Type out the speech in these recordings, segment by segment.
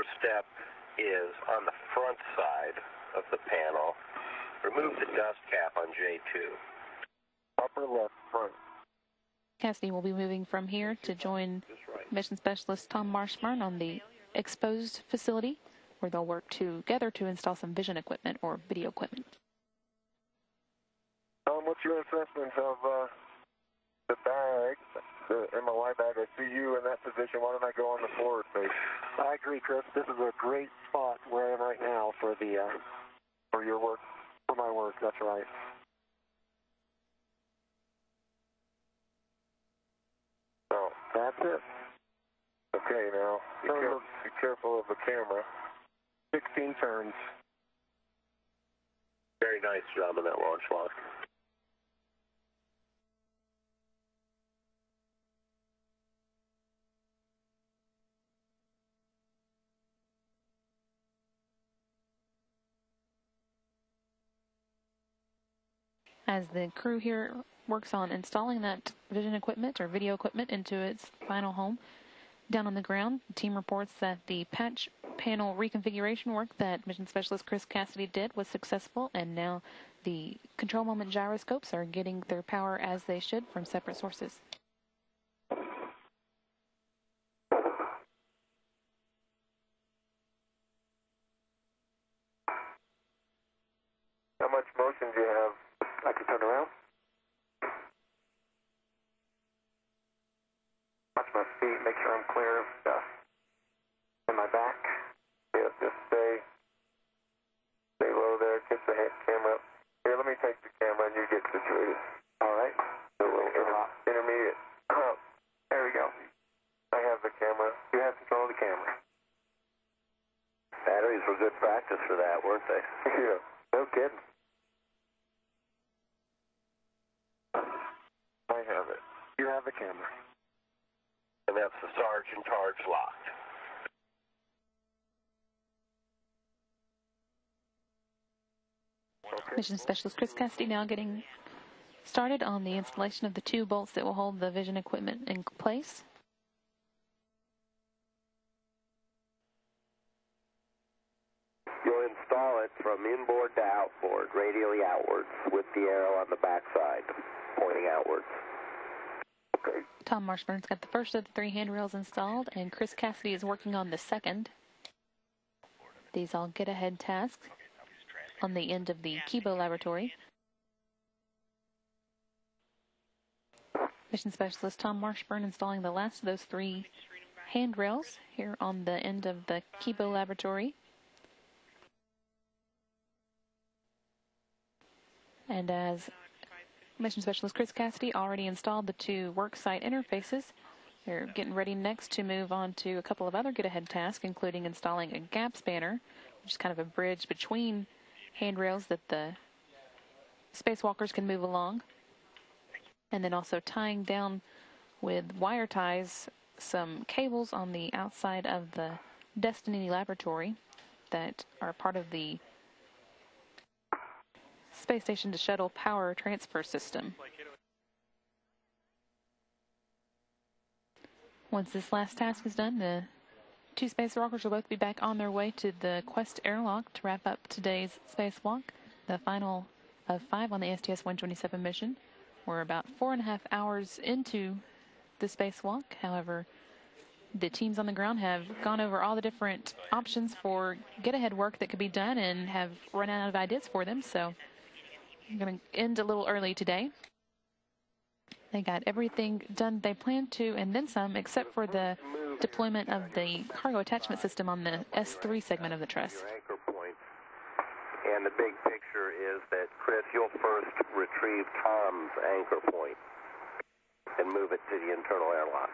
first step is on the front side of the panel. Remove the dust cap on J2. Upper left front. Cassidy will be moving from here to join Mission Specialist Tom Marshburn on the exposed facility, where they'll work together to install some vision equipment or video equipment. What's your assessment of the bag, the MOI bag? I see you in that position. Why don't I go on the forward face? I agree, Chris. This is a great spot where I am right now for the for your work. For my work, that's right. Oh, that's it. Okay, now be careful of the camera. 16 turns. Very nice job on that launch lock. As the crew here works on installing that vision equipment or video equipment into its final home, down on the ground, the team reports that the patch panel reconfiguration work that Mission Specialist Chris Cassidy did was successful, and now the control moment gyroscopes are getting their power as they should from separate sources. How much motion do you have? I can turn around. Watch my feet, make sure I'm clear of stuff. And my back. Yeah, just stay low there. Get the camera up. Here, let me take the camera and you get situated. All right. A little intermediate. There we go. I have the camera. You have control of the camera. Batteries were good practice for that, weren't they? Yeah, no kidding. I have it. You have the camera. And that's the Sarge in charge locked. Okay. Mission Specialist Chris Cassidy now getting started on the installation of the 2 bolts that will hold the vision equipment in place. You'll install it from inboard to outboard, radially outwards, with the arrow on the backside, pointing outwards. Okay. Tom Marshburn's got the first of the 3 handrails installed, and Chris Cassidy is working on the second. These all get ahead tasks on the end of the Kibo laboratory. Mission Specialist Tom Marshburn installing the last of those 3 handrails here on the end of the Kibo laboratory. And as Mission Specialist Chris Cassidy already installed the 2 worksite interfaces, they're getting ready next to move on to a couple of other get-ahead tasks, including installing a gap spanner, which is kind of a bridge between handrails that the spacewalkers can move along, and then also tying down with wire ties some cables on the outside of the Destiny laboratory that are part of the space station to shuttle power transfer system. Once this last task is done, the 2 spacewalkers will both be back on their way to the Quest airlock to wrap up today's spacewalk, the final of 5 on the STS-127 mission. We're about 4.5 hours into the spacewalk. However, the teams on the ground have gone over all the different options for get-ahead work that could be done and have run out of ideas for them, so I'm going to end a little early today. They got everything done they planned to, and then some, except for the deployment of the cargo attachment system on the S3 segment of the truss. Anchor points. And the big picture is that, Chris, you'll first retrieve Tom's anchor point and move it to the internal airlock.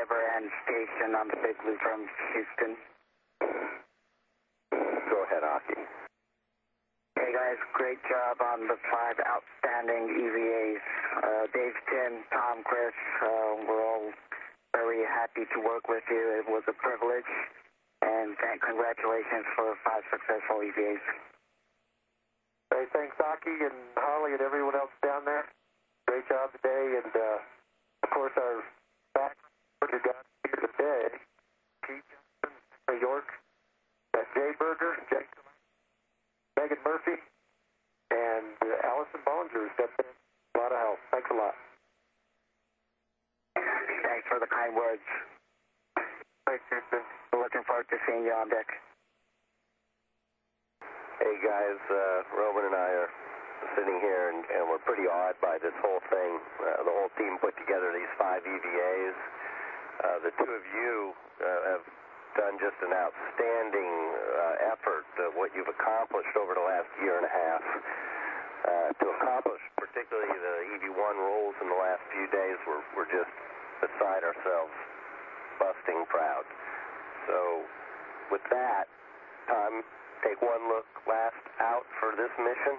Endeavor and Station on the Big Blue from Houston. Go ahead, Aki. Hey guys, great job on the 5 outstanding EVAs. Dave, Tim, Tom, Chris, we're all very happy to work with you. It was a privilege, and congratulations for 5 successful EVAs. Hey, thanks, Aki and Holly and everyone else down there. Great job today, and of course our back who got here today, Keith Johnson, New York, Jay Berger, Jake, Megan Murphy, and Allison Bollinger stepped in. A lot of help. Thanks a lot. Thanks for the kind words. Thanks, Houston. Looking forward to seeing you on deck. Hey guys, Roman and I are sitting here and we're pretty awed by this whole thing. The whole team put together these 5 EVAs. The two of you have done just an outstanding effort. What you've accomplished over the last year and a half. To accomplish particularly the EV1 rolls in the last few days, we're just beside ourselves, busting proud. So with that, Tom, take one look last out for this mission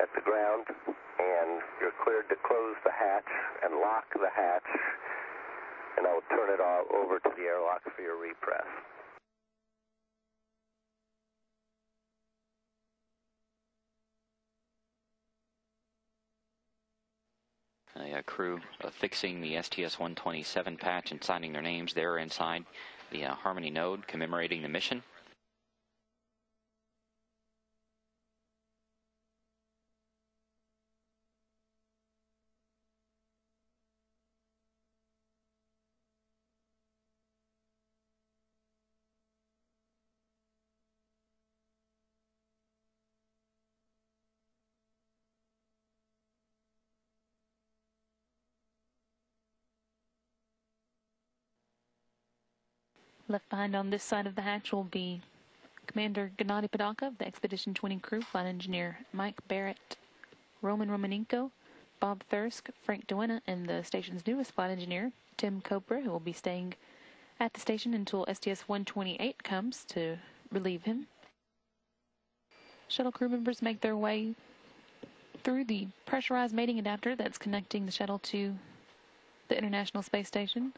at the ground, and you're cleared to close the hatch and lock the hatch, and I will turn it all over to the airlock for your repress. A crew affixing the STS-127 patch and signing their names there inside the Harmony node commemorating the mission. Left behind on this side of the hatch will be Commander Gennady Padalka of the Expedition 20 crew, Flight Engineer Mike Barrett, Roman Romanenko, Bob Thirsk, Frank Duenna, and the station's newest flight engineer, Tim Copra, who will be staying at the station until STS-128 comes to relieve him. Shuttle crew members make their way through the pressurized mating adapter that's connecting the shuttle to the International Space Station.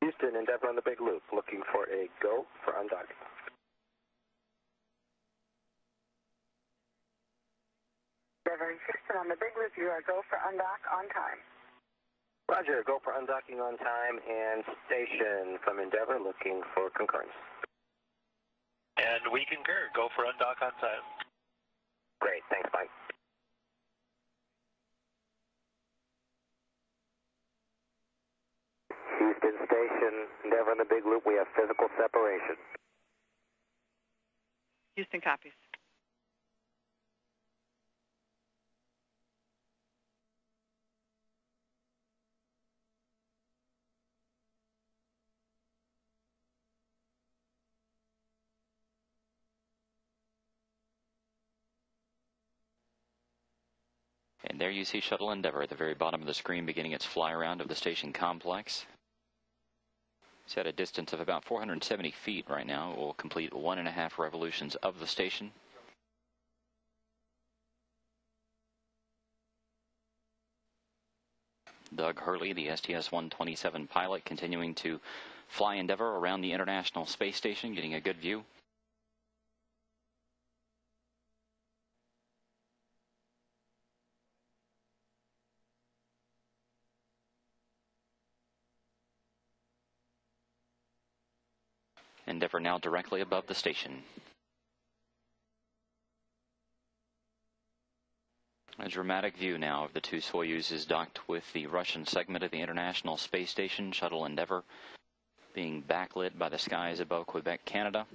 Houston, Endeavor on the Big Loop, looking for a go for undocking. Endeavor and Houston on the Big Loop, you are go for undock on time. Roger, go for undocking on time, and station from Endeavor looking for concurrence. And we concur, go for undock on time. Great, thanks, Mike. Houston Station, Endeavor on the Big Loop, we have physical separation. Houston copies. And there you see Shuttle Endeavor at the very bottom of the screen beginning its fly around of the station complex. It's at a distance of about 470 feet right now. It will complete 1.5 revolutions of the station. Doug Hurley, the STS-127 pilot, continuing to fly Endeavor around the International Space Station, getting a good view. Endeavor now directly above the station. A dramatic view now of the two Soyuzes docked with the Russian segment of the International Space Station, Shuttle Endeavor, being backlit by the skies above Quebec, Canada.